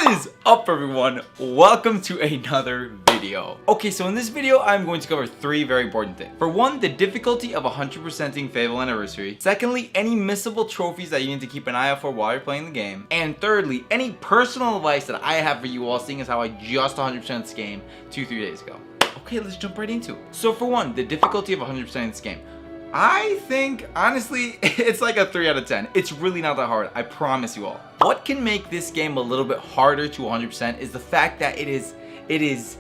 What is up, everyone? Welcome to another video. Okay, so in this video, I'm going to cover three very important things. For one, the difficulty of 100%ing Fable Anniversary. Secondly, any missable trophies that you need to keep an eye out for while you're playing the game. And thirdly, any personal advice that I have for you all, seeing as how I just 100% this game 2-3 days ago. Okay, let's jump right into it. So for one, the difficulty of 100%ing this game. I think, honestly, it's like a 3 out of 10. It's really not that hard, I promise you all. What can make this game a little bit harder to 100% is the fact that it is,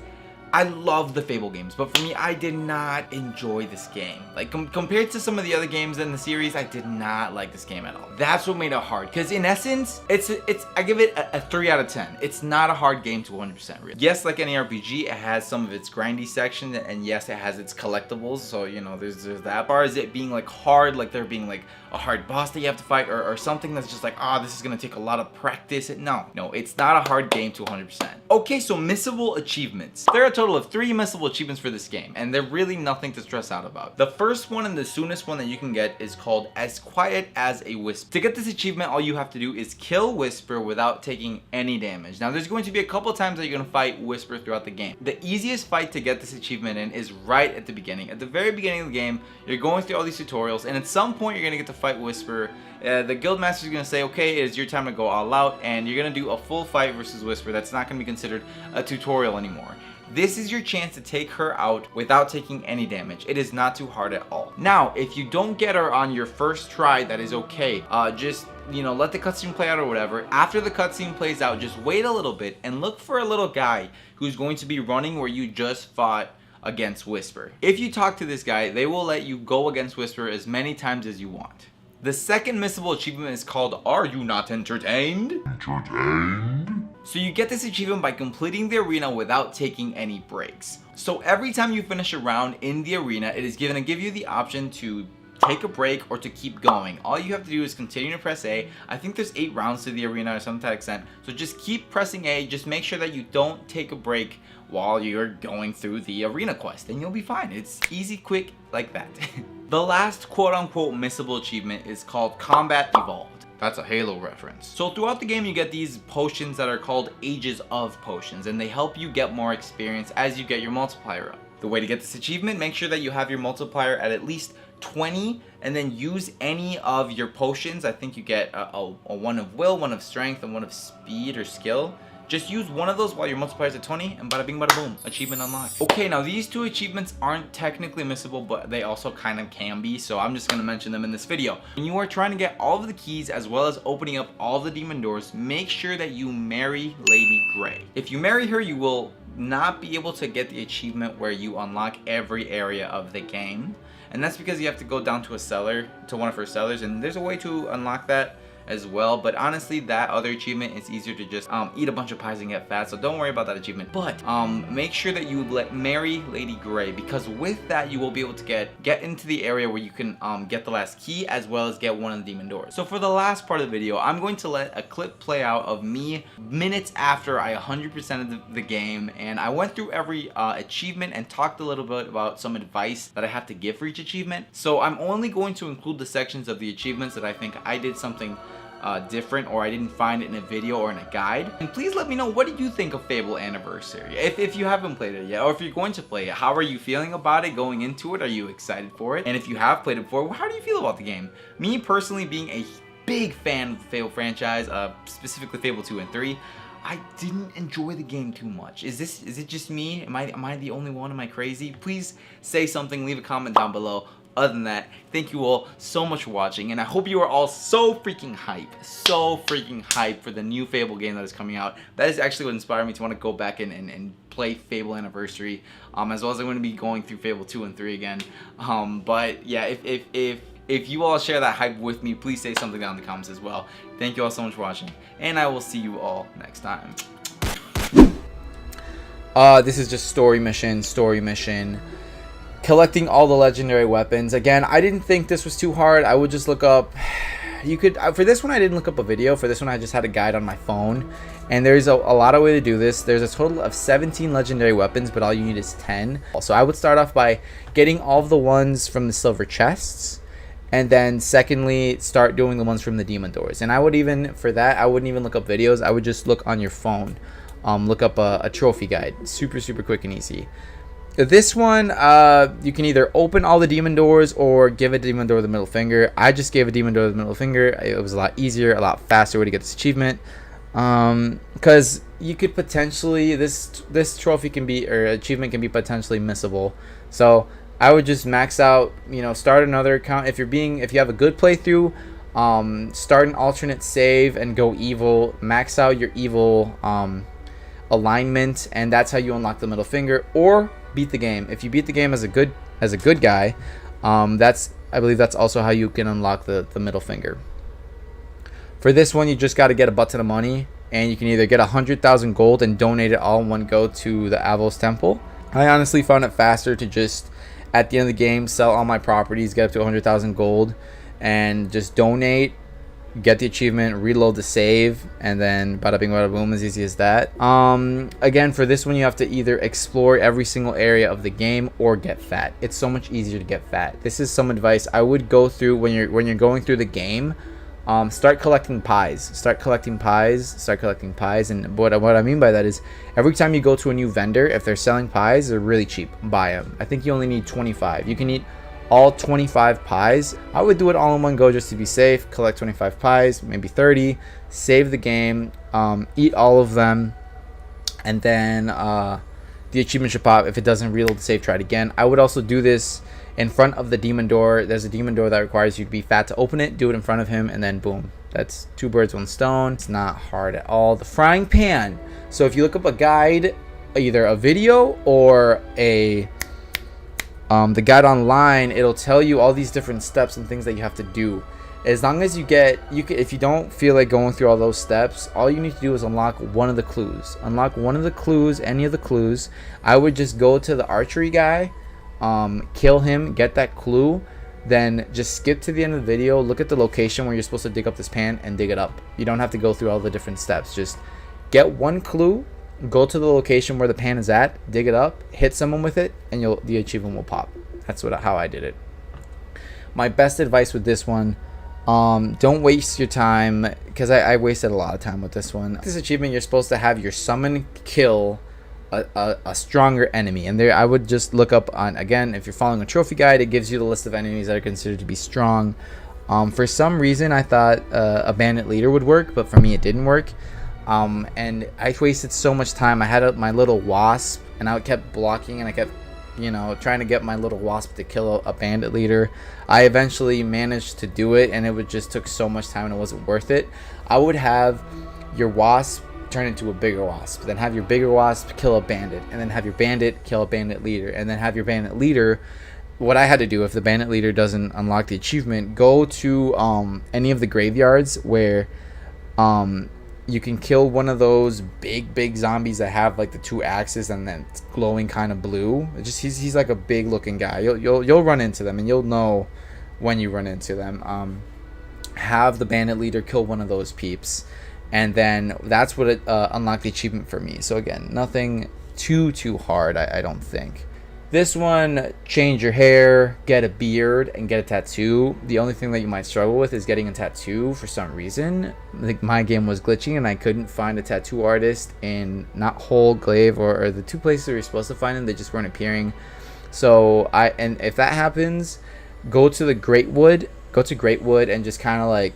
I love the Fable games, but for me, I did not enjoy this game. Like, compared to some of the other games in the series, I did not like this game at all. That's what made it hard, because in essence, I give it a 3 out of 10. It's not a hard game to 100% really. Yes, like any RPG, it has some of its grindy section, and yes, it has its collectibles, so, you know, there's that. As far as it being, like, hard, like there being, like, a hard boss that you have to fight, or something that's just like, this is gonna take a lot of practice. No, it's not a hard game to 100%. Okay, so missable achievements. There are a total of 3 missable achievements for this game, and they're really nothing to stress out about. The first one and the soonest one that you can get is called As Quiet as a Whisper. To get this achievement, all you have to do is kill Whisper without taking any damage. Now, there's going to be a couple times that you're gonna fight Whisper throughout the game. The easiest fight to get this achievement in is right at the beginning. At the very beginning of the game, you're going through all these tutorials, and at some point, you're gonna get to fight Whisper. The guild master is going to say, okay, it is your time to go all out, and you're going to do a full fight versus Whisper. That's not going to be considered a tutorial anymore. This is your chance to take her out without taking any damage. It is not too hard at all. Now, if you don't get her on your first try, that is okay. Just, you know, let the cutscene play out or whatever. After the cutscene plays out, just wait a little bit and look for a little guy who's going to be running where you just fought against Whisper. If you talk to this guy, they will let you go against Whisper as many times as you want. The second missable achievement is called Are You Not Entertained? So you get this achievement by completing the arena without taking any breaks. So every time you finish a round in the arena, it is going to give you the option to take a break or to keep going. All you have to do is continue to press A. I think there's 8 rounds to the arena or something to that extent. So just keep pressing A. Just make sure that you don't take a break while you're going through the arena quest, and you'll be fine. It's easy, quick, like that. The last quote-unquote missable achievement is called Combat Evolved. That's a Halo reference. So throughout the game, you get these potions that are called Ages of Potions, and they help you get more experience as you get your multiplier up. The way to get this achievement, make sure that you have your multiplier at least 20, and then use any of your potions. I think you get a one of will, one of strength, and one of speed or skill. Just use one of those while your multiplier is at 20, and bada bing bada boom, achievement unlocked. Okay, now these 2 achievements aren't technically missable, but they also kind of can be, so I'm just going to mention them in this video. When you are trying to get all of the keys as well as opening up all the demon doors, make sure that you marry Lady Grey. If you marry her, you will not be able to get the achievement where you unlock every area of the game. And that's because you have to go down to a cellar, to one of her cellars, and there's a way to unlock that as well. But honestly, that other achievement is easier to just eat a bunch of pies and get fat, so don't worry about that achievement. But make sure that you marry Lady Grey, because with that you will be able to get into the area where you can get the last key as well as get one of the demon doors. So for the last part of the video, I'm going to let a clip play out of me minutes after I 100%ed the game, and I went through every achievement and talked a little bit about some advice that I have to give for each achievement. So I'm only going to include the sections of the achievements that I think I did something different, or I didn't find it in a video or in a guide. And please let me know, what did you think of Fable Anniversary? If you haven't played it yet, or if you're going to play it, how are you feeling about it going into it? Are you excited for it? And if you have played it before, how do you feel about the game? Me personally, being a big fan of the Fable franchise, specifically Fable 2 and 3, I didn't enjoy the game too much. Is it just me? Am I the only one? Am I crazy? Please say something, leave a comment down below. Other than that, thank you all so much for watching, and I hope you are all so freaking hyped for the new Fable game that is coming out. That is actually what inspired me to want to go back and play Fable Anniversary, as well as I'm going to be going through Fable 2 and 3 again. But yeah, if you all share that hype with me, please say something down in the comments as well. Thank you all so much for watching, and I will see you all next time. This is just story mission. Collecting all the legendary weapons. Again, I didn't think this was too hard. I would just look up, you could, for this one I didn't look up a video. For this one I just had a guide on my phone, and there's a lot of way to do this. There's a total of 17 legendary weapons, but all you need is 10. So I would start off by getting all of the ones from the silver chests, And then secondly, start doing the ones from the demon doors. And I would even, for that, I wouldn't even look up videos. I would just look on your phone. Look up a trophy guide. Super, super quick and easy. This one, you can either open all the demon doors or give a demon door the middle finger. I just gave a demon door the middle finger. It was a lot easier, a lot faster way to get this achievement. Because you could potentially, this trophy can be, or achievement can be potentially missable. So I would just max out, you know, start another account. If you have a good playthrough, start an alternate save and go evil. Max out your evil alignment, and that's how you unlock the middle finger, or beat the game. If you beat the game as a good guy, I believe that's also how you can unlock the middle finger. For this one, you just got to get a butt ton of money, and you can either get 100,000 gold and donate it all in one go to the Avos Temple. I honestly found it faster to just, at the end of the game, sell all my properties, get up to 100,000 gold, and just donate, get the achievement, reload the save, and then bada bing bada boom, as easy as that. Again, for this one, you have to either explore every single area of the game or get fat. It's so much easier to get fat. This is some advice I would go through when you're going through the game. Start collecting pies. And what I mean by that is, every time you go to a new vendor, if they're selling pies, they're really cheap. Buy them. I think you only need 25. You can eat all 25 pies. I would do it all in one go just to be safe. Collect 25 pies, maybe 30. Save the game. Eat all of them, and then the achievement should pop. If it doesn't reload the save, try it again. I would also do this in front of the demon door. There's a demon door that requires you to be fat to open it. Do it in front of him, and then boom. That's 2 birds, 1 stone. It's not hard at all. The frying pan. So if you look up a guide, either a video or the guide online, it'll tell you all these different steps and things that you have to do. As long as if you don't feel like going through all those steps, all you need to do is unlock one of the clues. Any of the clues. I would just go to the archery guy, kill him, get that clue, then just skip to the end of the video, look at the location where you're supposed to dig up this pan, and dig it up. You don't have to go through all the different steps. Just get one clue, go to the location where the pan is at, dig it up, hit someone with it, and the achievement will pop. That's how I did it. My best advice with this one, don't waste your time, because I wasted a lot of time with this one. This achievement, you're supposed to have your summon kill a stronger enemy, and there I would just look up on, again, if you're following a trophy guide, it gives you the list of enemies that are considered to be strong. For some reason I thought a bandit leader would work, but for me it didn't work. And I wasted so much time. I had my little wasp, and I kept blocking, and I kept, you know, trying to get my little wasp to kill a bandit leader. I eventually managed to do it, and it just took so much time, and it wasn't worth it. I would have your wasp turn into a bigger wasp, then have your bigger wasp kill a bandit, and then have your bandit kill a bandit leader, and then have your bandit leader. What I had to do, if the bandit leader doesn't unlock the achievement, go to any of the graveyards where you can kill one of those big zombies that have like the 2 axes and then it's glowing kind of blue. He's like a big looking guy. You'll run into them, and you'll know when you run into them. Have the bandit leader kill one of those peeps, and then that's what unlocked the achievement for me. So again, nothing too hard, I don't think. This one, change your hair, get a beard, and get a tattoo. The only thing that you might struggle with is getting a tattoo for some reason. Like, my game was glitching and I couldn't find a tattoo artist in not Hole, Glaive, or the 2 places where you're supposed to find them. They just weren't appearing. So and if that happens, go to Greatwood and just kind of like,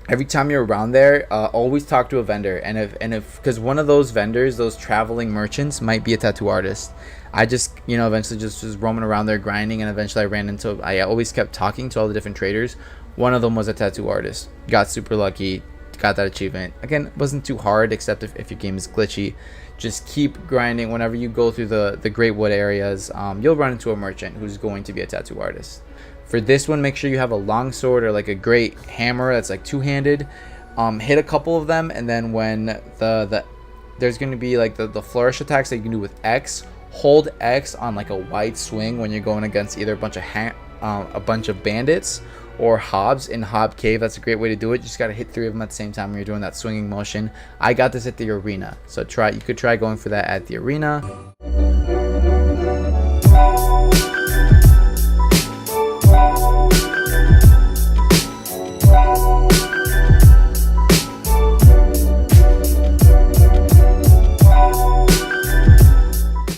every time you're around there, always talk to a vendor. And if because one of those vendors, those traveling merchants, might be a tattoo artist. I just, you know, eventually just was roaming around there grinding, and eventually I always kept talking to all the different traders. One of them was a tattoo artist. Got super lucky, got that achievement. Again, it wasn't too hard, except if your game is glitchy. Just keep grinding. Whenever you go through the Greatwood areas, you'll run into a merchant who's going to be a tattoo artist. For this one, make sure you have a long sword or like a great hammer that's like 2-handed. Hit a couple of them, and then when there's going to be like the flourish attacks that you can do with X, hold X on like a wide swing when you're going against either a bunch of bandits or hobs in Hob Cave. That's a great way to do it. You just got to hit 3 of them at the same time when you're doing that swinging motion. I got this at the arena, so you could try going for that at the arena.